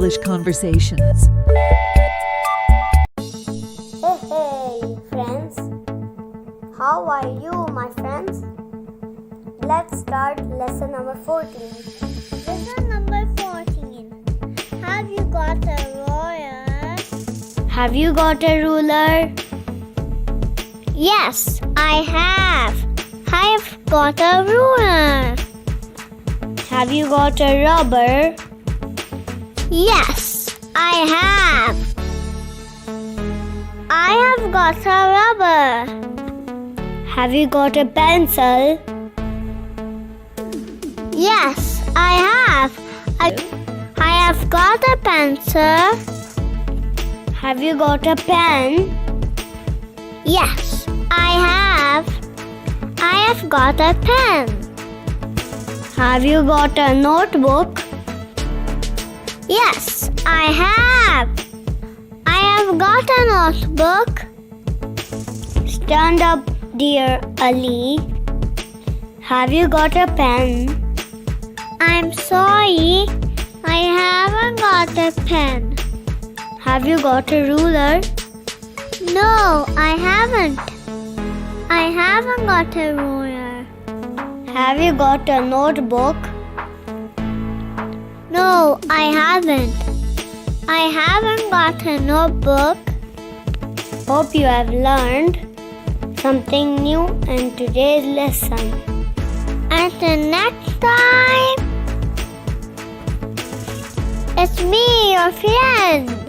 English conversations. Hey, friends. How are you, my friends? Let's start lesson number 14. Lesson number 14. Have you got a ruler? Have you got a ruler? Yes, I have. I've got a ruler. Have you got a rubber? Yes, I have. I have got a rubber. Have you got a pencil? Yes, I have. I have got a pencil. Have you got a pen? Yes, I have. I have got a pen. Have you got a notebook? Yes, I have. I have got a notebook. Stand up, dear Ali. Have you got a pen? I'm sorry, I haven't got a pen. Have you got a ruler? No, I haven't. I haven't got a ruler. Have you got a notebook? No, I haven't. I haven't got a notebook. Hope you have learned something new in today's lesson. Until next time, it's me, your friend.